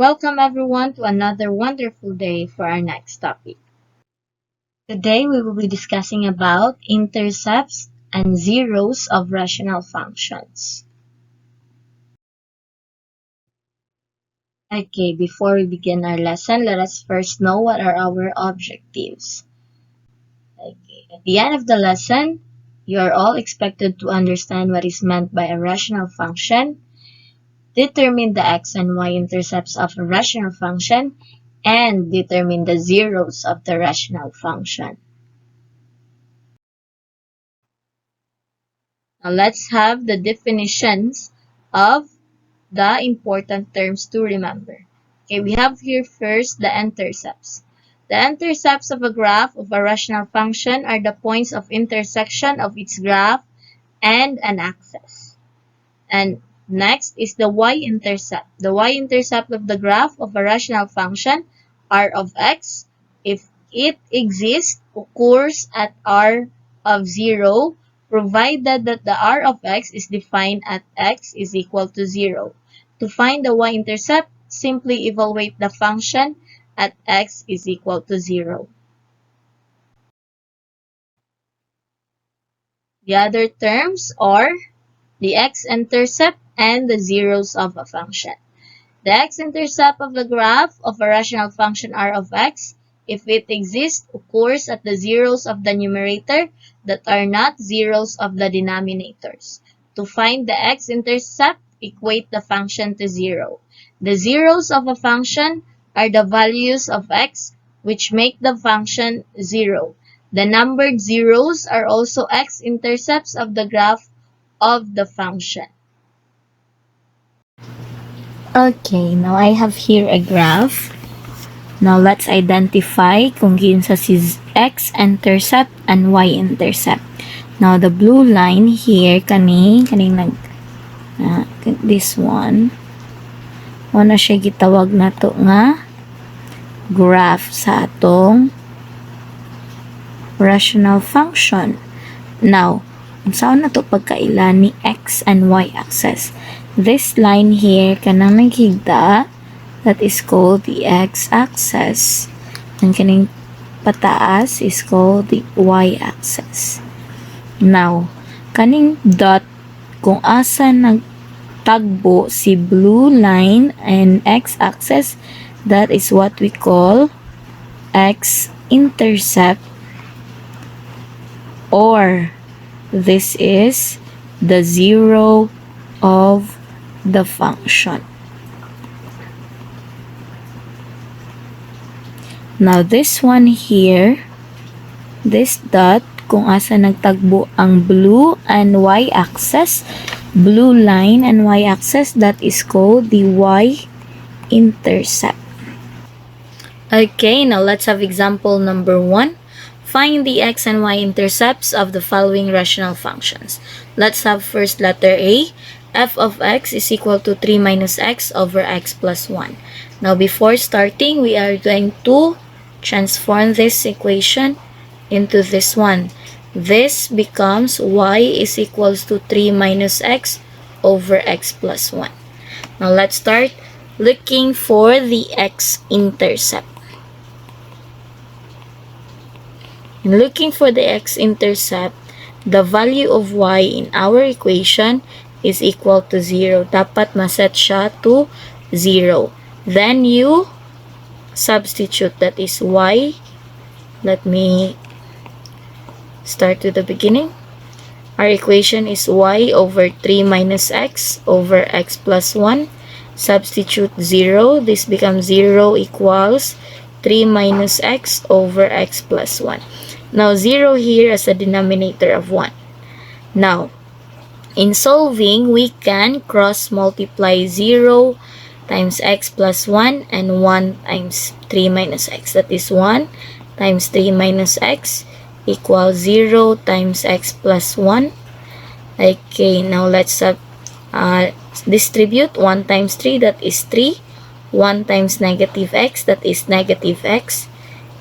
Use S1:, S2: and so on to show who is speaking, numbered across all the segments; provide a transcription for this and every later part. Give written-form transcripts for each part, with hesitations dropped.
S1: Welcome everyone to another wonderful day for our next topic. Today we will be discussing about intercepts and zeros of rational functions. Okay, before we begin our lesson, let us first know what are our objectives. Okay, at the end of the lesson, you are all expected to understand what is meant by a rational function, determine the x and y intercepts of a rational function, and determine the zeros of the rational function. Now let's have the definitions of the important terms to remember. Okay, we have here first the intercepts. The intercepts of a graph of a rational function are the points of intersection of its graph and an axis. And next is the y-intercept. The y-intercept of the graph of a rational function r of x, if it exists, occurs at r of 0, provided that the r of x is defined at x is equal to 0. To find the y-intercept, simply evaluate the function at x is equal to 0. The other terms are the X intercept and the zeros of a function. The X intercept of the graph of a rational function r of x, if it exists, occurs at the zeros of the numerator that are not zeros of the denominators. To find the X intercept, equate the function to 0. The zeros of a function are the values of x which make the function 0. The numbered zeros are also X intercepts of the graph of the function.
S2: Okay, now I have here a graph. Now let's identify kung ginsa si x-intercept and y-intercept. Now the blue line here kaning this one. Una siya gitawag nato nga graph sa atong rational function. Now, unsaon nato pagkaila ni x and y axis? This line here kanang naghigda, that is called the x-axis. And kaning pataas is called the y-axis. Now, kaning dot, kung asa nagtagbo si blue line and x-axis, that is what we call x-intercept, or this is the zero of the function. Now this one here, this dot, kung asa nagtagbo ang blue and y-axis, blue line and y-axis, that is called the y-intercept. Okay, now let's have example number 1. Find the x and y intercepts of the following rational functions. Let's have first letter A. F of x is equal to 3 minus x over x plus 1. Now before starting, we are going to transform this equation into this one. This becomes y is equals to 3 minus x over x plus 1. Now let's start looking for the x-intercept. In looking for the x-intercept, the value of y in our equation is equal to 0. Dapat maset siya to 0. Then you substitute, that is y. Let me start to the beginning. Our equation is y over 3 minus x over x plus 1. Substitute 0. This becomes 0 equals 3 minus x over x plus 1. Now 0 here as a denominator of 1. Now, in solving, we can cross multiply 0 times x plus 1 and 1 times 3 minus x. That is 1 times 3 minus x equals 0 times x plus 1. Okay, now let's distribute 1 times 3, that is 3. 1 times negative x, that is negative x,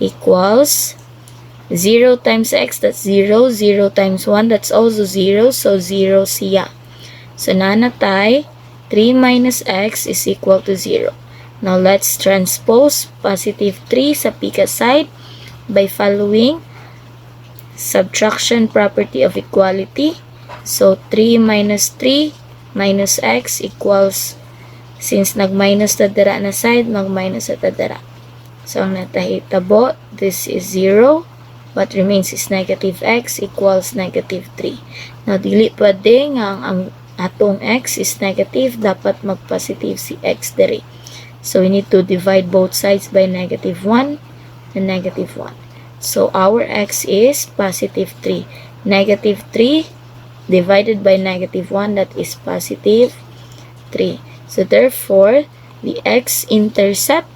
S2: equals 0 times x, that's 0. 0 times 1, that's also 0. So 0 siya. So nanatay 3 minus x is equal to 0. Now, let's transpose positive 3 sa pika side by following subtraction property of equality. So, 3 minus 3 minus x equals, since nag-minus ta dira na side, mag-minus ta dira. So, ang natahitabo, this is 0. What remains is negative x equals negative 3. Now, dili pwede nga ang atong x is negative, dapat mag-positive si x diri. So, we need to divide both sides by negative 1 and negative 1. So, our x is positive 3. Negative 3 divided by negative 1, that is positive 3. So, therefore, the x intercept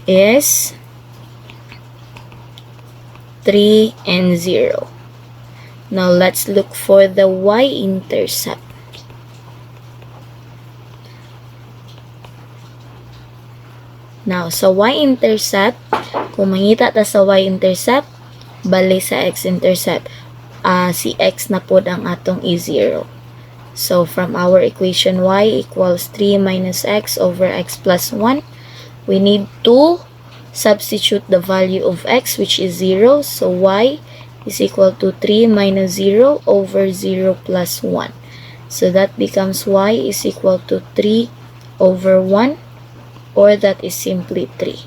S2: is 3 and 0. Now, let's look for the y intercept. Now, sa y-intercept, kung mangita ta sa y-intercept, bali sa x-intercept, si x na pod ang atong i0. So, from our equation y equals 3 minus x over x plus 1, we need to substitute the value of x, which is 0. So, y is equal to 3 minus 0 over 0 plus 1. So, that becomes y is equal to 3 over 1. Or that is simply 3.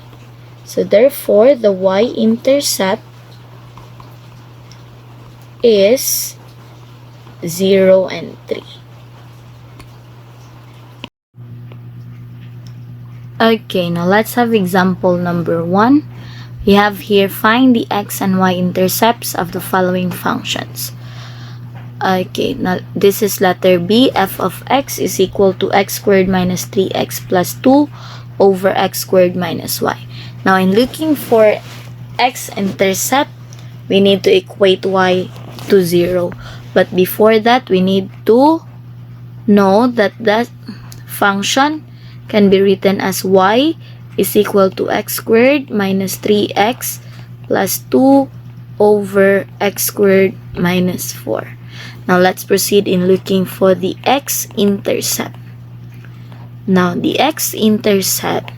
S2: So, therefore, the y-intercept is 0 and 3. Okay, now let's have example number 1. We have here, find the x and y intercepts of the following functions. Okay, now this is letter B. F of x is equal to x squared minus 3x plus 2 over x squared minus y. Now, in looking for x intercept, we need to equate y to 0. But before that, we need to know that that function can be written as y is equal to x squared minus 3x plus 2 over x squared minus 4. Now, let's proceed in looking for the x intercept. Now, the x intercept,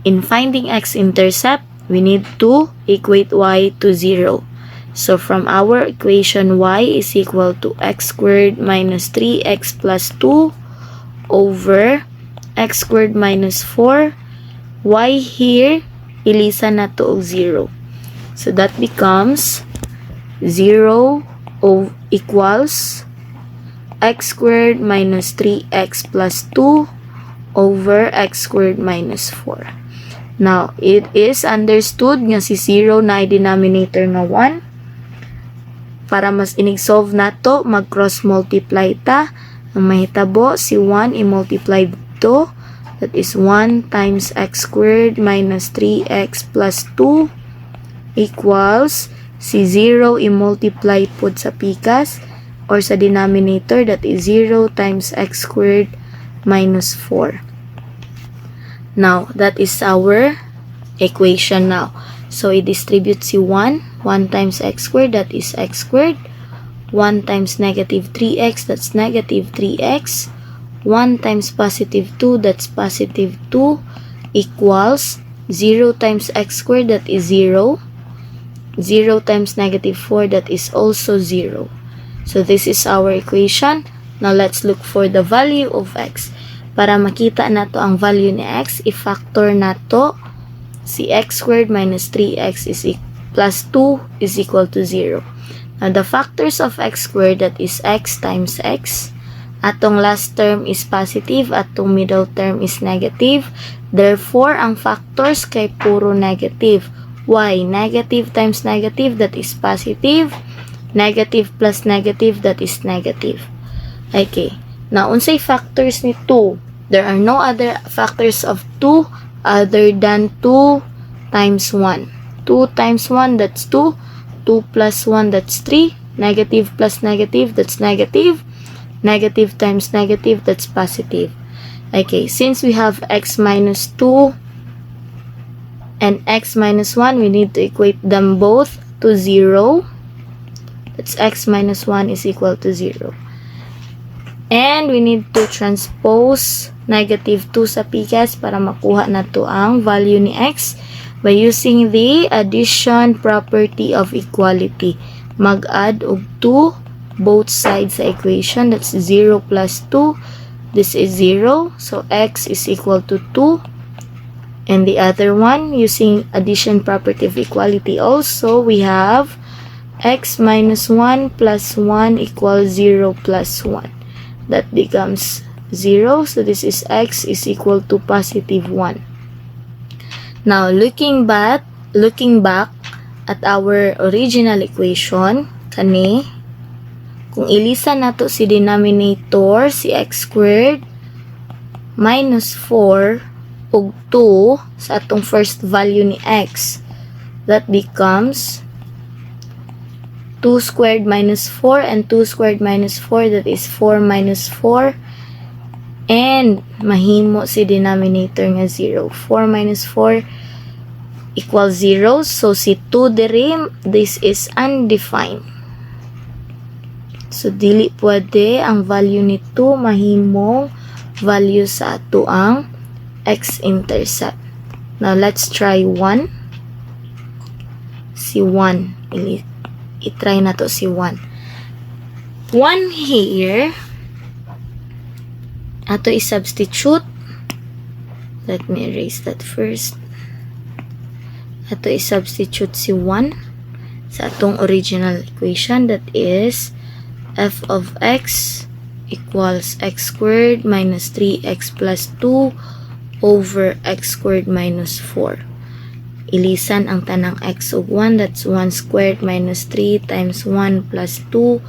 S2: in finding x intercept, we need to equate y to 0. So, from our equation, y is equal to x squared minus 3x plus 2 over x squared minus 4. Y here, ilisa na to og 0. So, that becomes 0 equals x squared minus 3x plus 2 over x squared minus 4. Now, it is understood nga si 0 na i-denominator nga 1. Para mas inig-solve na to, mag-cross multiply ta. Ang mahitabo, si 1 i-multiply dito. That is 1 times x squared minus 3x plus 2 equals si 0 i-multiply pod sa pikas or sa denominator, that is 0 times x squared minus 4. Now, that is our equation now. So, i-distribute si 1. 1 times x squared, that is x squared. 1 times negative 3x, that's negative 3x. 1 times positive 2, that's positive 2, equals 0 times x squared, that is 0. 0 times negative 4, that is also 0. So, this is our equation. Now, let's look for the value of x. Para makita nato ang value ni x, i-factor nato si x squared minus 3x is plus 2 is equal to 0. Now, the factors of x squared, that is x times x. Atong last term is positive, atong middle term is negative. Therefore, ang factors kay puro negative. Y, negative times negative, that is positive. Negative plus negative, that is negative. Okay. Now, unsay factors ni 2? There are no other factors of 2 other than 2 times 1. 2 times 1, that's 2. 2 plus 1, that's 3. Negative plus negative, that's negative. Negative times negative, that's positive. Okay, since we have x minus 2 and x minus 1, we need to equate them both to 0. That's x minus 1 is equal to 0. And we need to transpose negative 2 sa pikas para makuha na to ang value ni x by using the addition property of equality. Mag-add og 2 both sides sa equation. That's 0 plus 2. This is 0. So x is equal to 2. And the other one, using addition property of equality also, we have x minus 1 plus 1 equals 0 plus 1. That becomes 0. So this is x is equal to positive 1. Now, looking back at our original equation, kani, kung ilisan nato si denominator, si x squared, minus 4, ug 2 sa atong first value ni x, that becomes 2 squared minus 4 and 2 squared minus 4, that is 4 minus 4, and mahimo si denominator nga 0. 4 minus 4 equals 0. So si 2 diri, this is undefined. So dili pwede ang value ni 2 mahimong value sa ato ang X intercept. Now let's try 1. Si 1. I-try na to si 1. 1 here. Ato i-substitute. Let me erase that first. Ato i-substitute si 1 sa atong original equation, that is f of x equals x squared minus 3x plus 2 over x squared minus 4. Ilisan ang tanang x ug 1, that's 1 squared minus 3 times 1 plus 2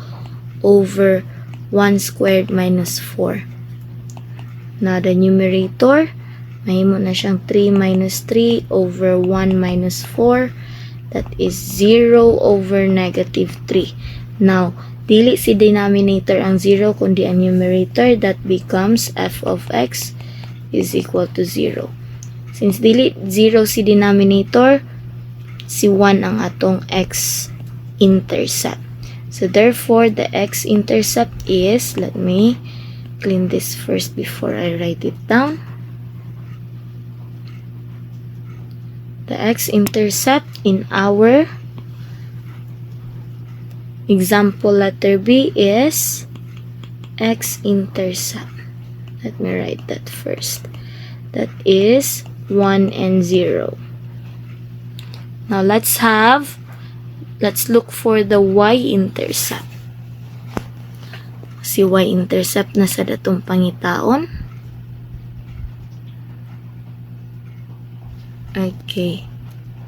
S2: over 1 squared minus 4. Now the numerator, mahimo na siyang 3 minus 3 over 1 minus 4, that is 0 over negative 3. Now, dili si denominator ang 0 kundi ang numerator, that becomes f of x is equal to 0. Since dili 0 si denominator, si 1 ang atong x intercept. So therefore, the x intercept is, let me clean this first before I write it down. The x intercept in our example letter B is x intercept. Let me write that first. That is 1 and 0. Now let's look for the y intercept. Si y intercept na sa datong pangitaon. Okay.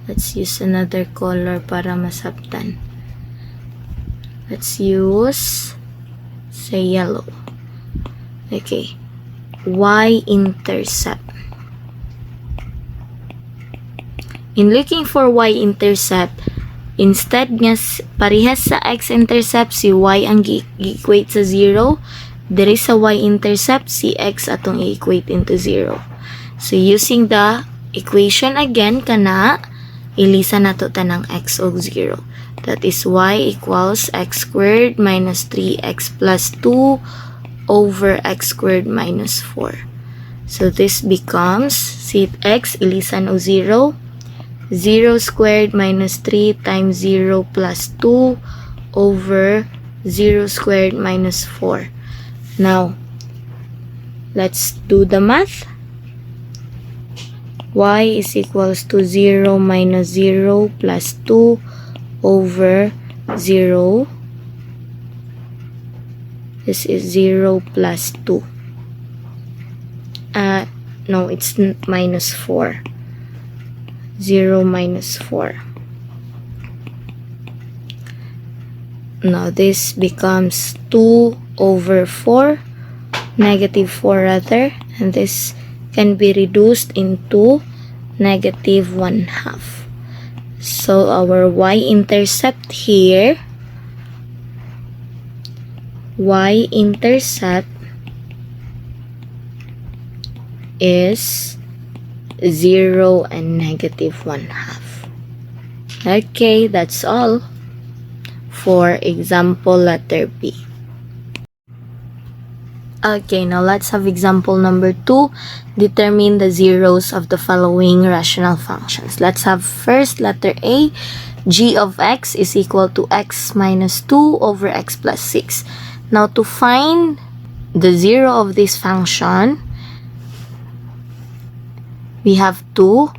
S2: Let's use another color para masabtan. Let's use, say, yellow. Okay. Y intercept. In looking for y intercept, instead nga parehas sa x intercept, si y ang i-equate sa 0, diri sa y intercept, si x atong i-equate into 0. So using the equation again, kana ilisa nato tanang x og 0. That is y equals x squared minus 3x plus 2 over x squared minus 4. So this becomes, si x ilisan og 0, 0 squared minus 3 times 0 plus 2 over 0 squared minus 4. Now, let's do the math. Y is equals to 0 minus 0 plus 2 over 0. This is 0 plus 2. No, it's minus 4. 0 minus 4. Now this becomes 2 over 4, negative 4 rather, and this can be reduced into negative 1/2. So our y-intercept here, y-intercept is 0 and negative 1/2. Okay, that's all for example letter B. Okay, now let's have example number 2. Determine the zeros of the following rational functions. Let's have first letter A. G of x is equal to x minus 2 over x plus 6. Now to find the zero of this function, we have to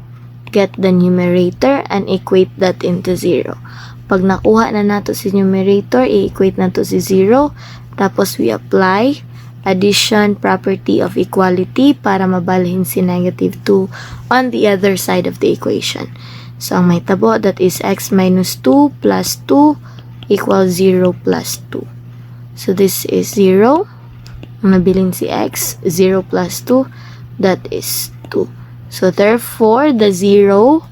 S2: get the numerator and equate that into 0. Pag nakuha na nato si numerator, i-equate nato si 0. Tapos we apply addition property of equality para mabalhin si negative 2 on the other side of the equation. So, ang may tabo, that is x minus 2 plus 2 equals 0 plus 2. So, this is 0. Ang nabilin si x, 0 plus 2, that is 2. So, therefore, the zero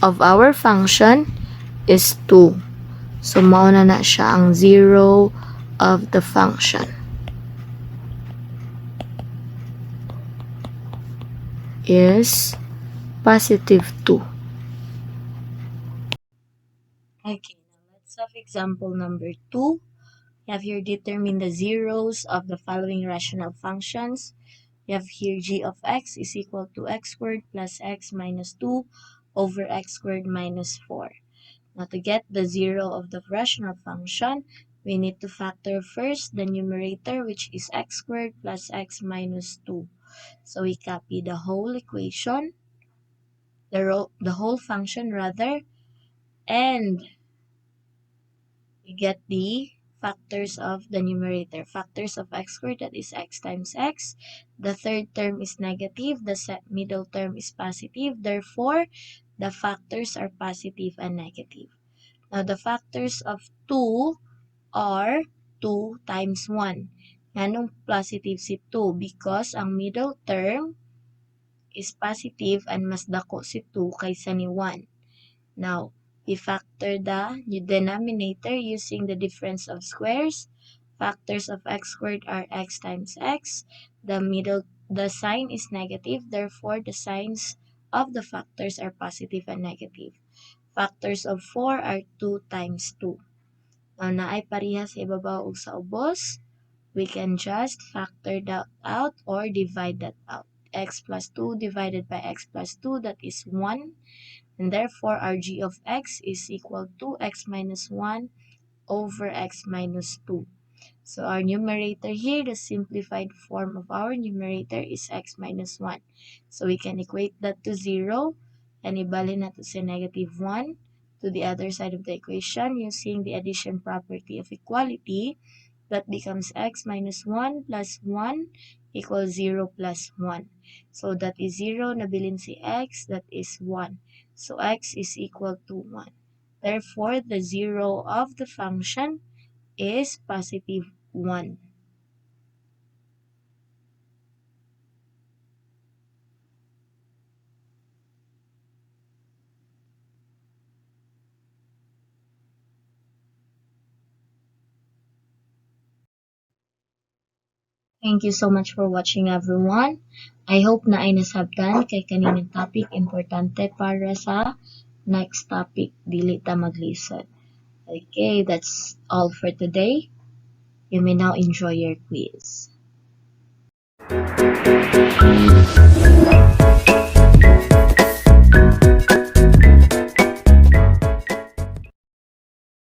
S2: of our function is 2. So, mauna na siya ang zero of the function. Is positive 2. Okay, now let's have example number 2. You have here determine the zeros of the following rational functions. You have here g of x is equal to x squared plus x minus 2 over x squared minus 4. Now to get the zero of the rational function, we need to factor first the numerator, which is x squared plus x minus 2. So we copy the whole equation, the whole function rather, and we get the factors of the numerator. Factors of x squared, that is x times x. The third term is negative. The middle term is positive. Therefore, the factors are positive and negative. Now, the factors of 2 are 2 times 1. Nganong positive si 2? Because ang middle term is positive and mas dako si 2 kaysa ni 1. Now, we factor the denominator using the difference of squares. Factors of x squared are x times x. The sign is negative, therefore the signs of the factors are positive and negative. Factors of 4 are 2 times 2. Now, naay pareha sa ibabaw ug sa ubos, we can just factor that out or divide that out. X plus 2 divided by x plus 2, that is 1. And therefore, our g of x is equal to x minus 1 over x minus 2. So, our numerator here, the simplified form of our numerator is x minus 1. So, we can equate that to 0 and ibalhin natin sa negative 1 to the other side of the equation using the addition property of equality. That becomes x minus 1 plus 1 equals 0 plus 1. So, that is 0. Nabilin si x, that is 1. So, x is equal to 1. Therefore, the zero of the function is positive 1. Thank you so much for watching, everyone. I hope na ay nasabtan kay kaninang topic importante para sa next topic dili ta mag-listen. Okay, that's all for today. You may now enjoy your quiz.